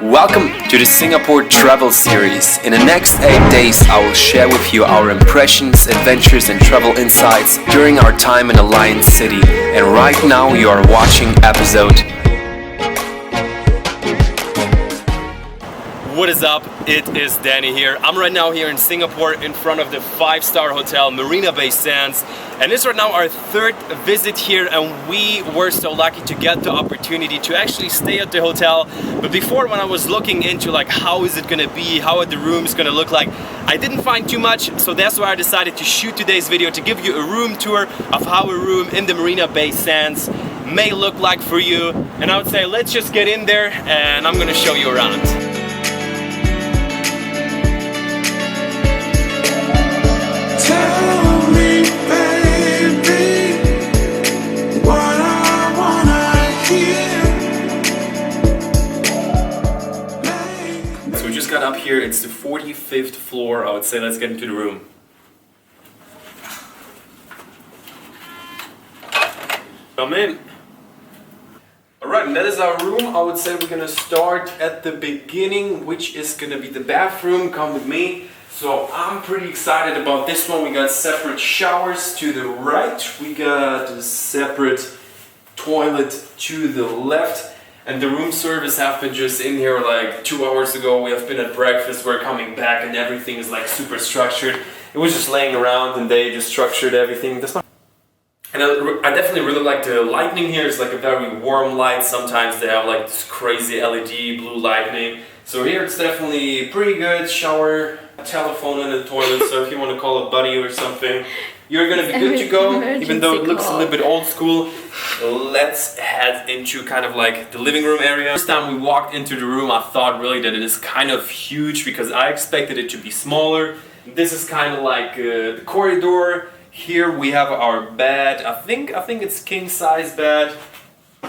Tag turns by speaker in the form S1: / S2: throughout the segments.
S1: Welcome to the Singapore travel series. In the next 8 days, I will share with you our impressions, adventures and travel insights during our time in the Lion City. And right now you are watching episode. What is up? It is Danny here. I'm right now here in Singapore in front of the 5-star hotel Marina Bay Sands, and this is right now our third visit here, and we were so lucky to get the opportunity to actually stay at the hotel. But before, when I was looking into like how is it gonna be, how are the rooms gonna look like, I didn't find too much, so that's why I decided to shoot today's video to give you a room tour of how a room in the Marina Bay Sands may look like for you. And I would say let's just get in there and I'm gonna show you around. Got up here, it's the 45th floor. I would say let's get into the room. Come in. Alright, and that is our room. I would say we're gonna start at the beginning, which is gonna be the bathroom. Come with me. So I'm pretty excited about this one. We got separate showers to the right. We got a separate toilet to the left. And the room service have been just in here like 2 hours ago. We have been at breakfast, we're coming back and everything is like super structured. It was just laying around and they just structured everything. That's not. And I definitely really like the lighting here. It's like a very warm light. Sometimes they have like this crazy LED blue lighting. So here it's definitely pretty good. Shower, telephone in the toilet. So if you want to call a buddy or something, you're gonna be good to go, even though it looks a little bit old school. Let's head into kind of like the living room area. First time we walked into the room, I thought really that it is kind of huge because I expected it to be smaller. This is kind of like the corridor. Here we have our bed. I think it's king size bed.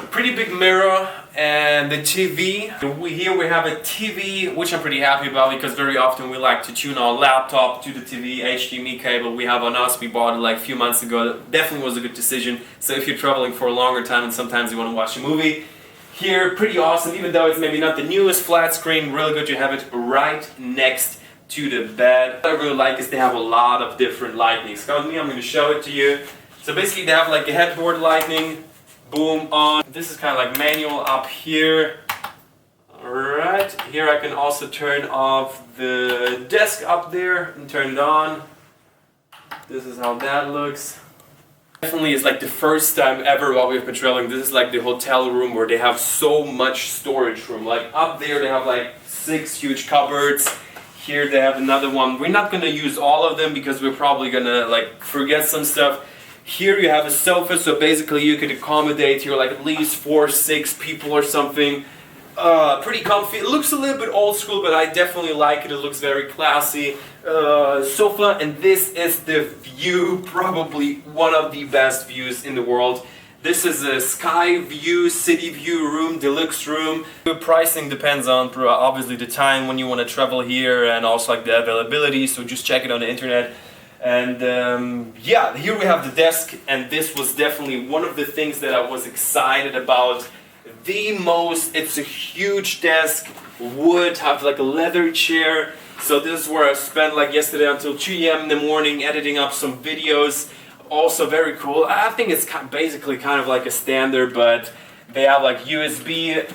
S1: Pretty big mirror and the TV. Here we have a TV, which I'm pretty happy about because very often we like to tune our laptop to the TV. HDMI cable we have on us. We bought it like a few months ago. Definitely was a good decision. So if you're traveling for a longer time and sometimes you want to watch a movie, here pretty awesome. Even though it's maybe not the newest flat screen, really good to have it right next to the bed. What I really like is they have a lot of different lightnings. Come with me, I'm going to show it to you. So basically they have like a headboard lighting. Boom, on. This is kind of like manual up here. Alright, here I can also turn off the desk up there and turn it on. This is how that looks. Definitely is like the first time ever while we've been traveling. This is like the hotel room where they have so much storage room. Like up there they have like 6 huge cupboards. Here they have another one. We're not gonna use all of them because we're probably gonna like forget some stuff. Here you have a sofa, so basically you could accommodate here like at least 4 or 6 people or something. Pretty comfy. It looks a little bit old school, but I definitely like it. It looks very classy. Sofa, and this is the view, probably one of the best views in the world. This is a Skyview, city view room, deluxe room. The pricing depends on obviously the time when you want to travel here and also like the availability, so just check it on the internet. And yeah, here we have the desk, and this was definitely one of the things that I was excited about the most. It's a huge desk, wood, have like a leather chair. So this is where I spent like yesterday until 2 AM in the morning editing up some videos. Also very cool. I think it's basically kind of like a standard, but they have like USB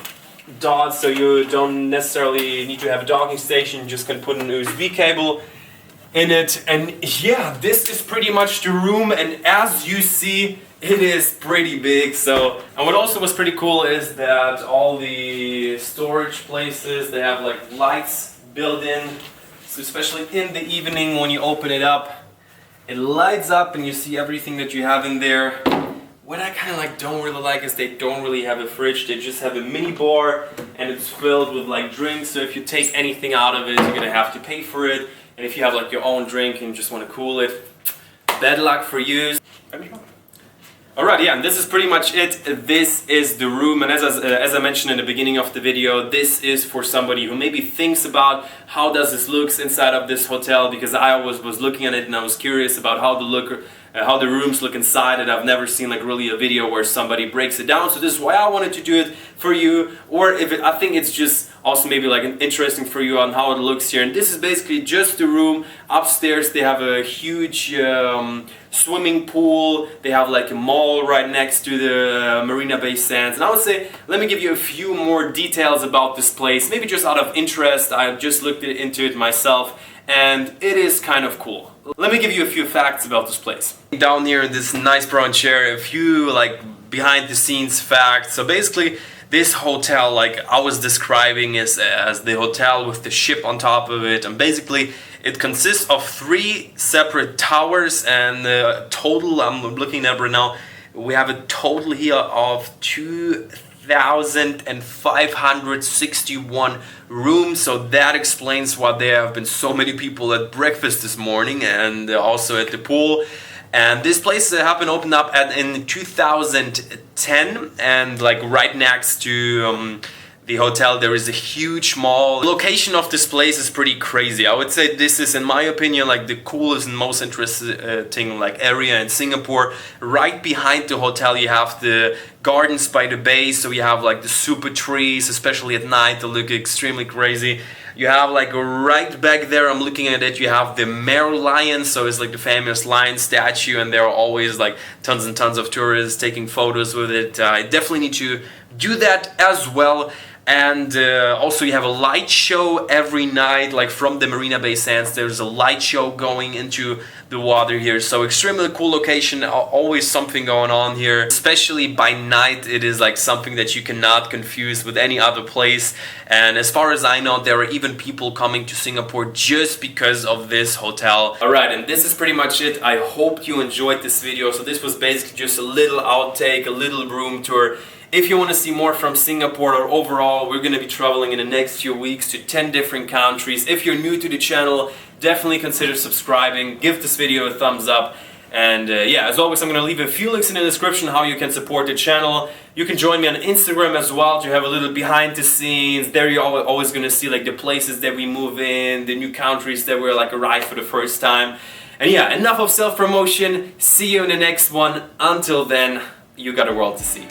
S1: dots, so you don't necessarily need to have a docking station. You just can put an USB cable in it, and yeah, this is pretty much the room, and as you see, it is pretty big. So, and what also was pretty cool is that all the storage places, they have like lights built in, so especially in the evening when you open it up, it lights up and you see everything that you have in there. What I kind of like don't really like is they don't really have a fridge. They just have a mini bar and it's filled with like drinks, so if you take anything out of it, you're gonna have to pay for it. And if you have like your own drink and just want to cool it, bad luck for you. Alright, yeah, and this is pretty much it. This is the room, and as I mentioned in the beginning of the video, this is for somebody who maybe thinks about how does this look inside of this hotel, because I always was looking at it and I was curious about how how the rooms look inside, and I've never seen like really a video where somebody breaks it down. So this is why I wanted to do it for you, or I think it's just also maybe like interesting for you on how it looks here. And this is basically just the room. Upstairs they have a huge swimming pool. They have like a mall right next to the Marina Bay sands. And I would say, let me give you a few more details about this place, maybe just out of interest. I just looked into it myself, and it is kind of cool. Let me give you a few facts about this place. Down here in this nice brown chair, a few like behind the scenes facts. So basically, this hotel, like I was describing, is as the hotel with the ship on top of it, and basically it consists of 3 separate towers, and total, I'm looking at right now, we have a total here of 2,561 rooms. So that explains why there have been so many people at breakfast this morning, and also at the pool. And this place happened opened up in 2010, and like right next to the hotel there is a huge mall. The location of this place is pretty crazy. I would say this is, in my opinion, like the coolest and most interesting like area in Singapore. Right behind the hotel you have the gardens by the bay, so you have like the super trees, especially at night, they look extremely crazy. You have like right back there, I'm looking at it, you have the mare lion, so it's like the famous lion statue, and there are always like tons and tons of tourists taking photos with it. I definitely need to do that as well. And also you have a light show every night, like from the Marina Bay Sands. There's a light show going into the water here. So extremely cool location, always something going on here. Especially by night, it is like something that you cannot confuse with any other place. And as far as I know, there are even people coming to Singapore just because of this hotel. Alright, and this is pretty much it. I hope you enjoyed this video. So this was basically just a little outtake, a little room tour. If you want to see more from Singapore or overall, we're going to be traveling in the next few weeks to 10 different countries. If you're new to the channel, definitely consider subscribing, give this video a thumbs up, and yeah, as always, I'm going to leave a few links in the description how you can support the channel. You can join me on Instagram as well to have a little behind the scenes. There you're always going to see like the places that we move in, the new countries that we're like arrived for the first time. And yeah, enough of self-promotion. See you in the next one. Until then, you got a world to see.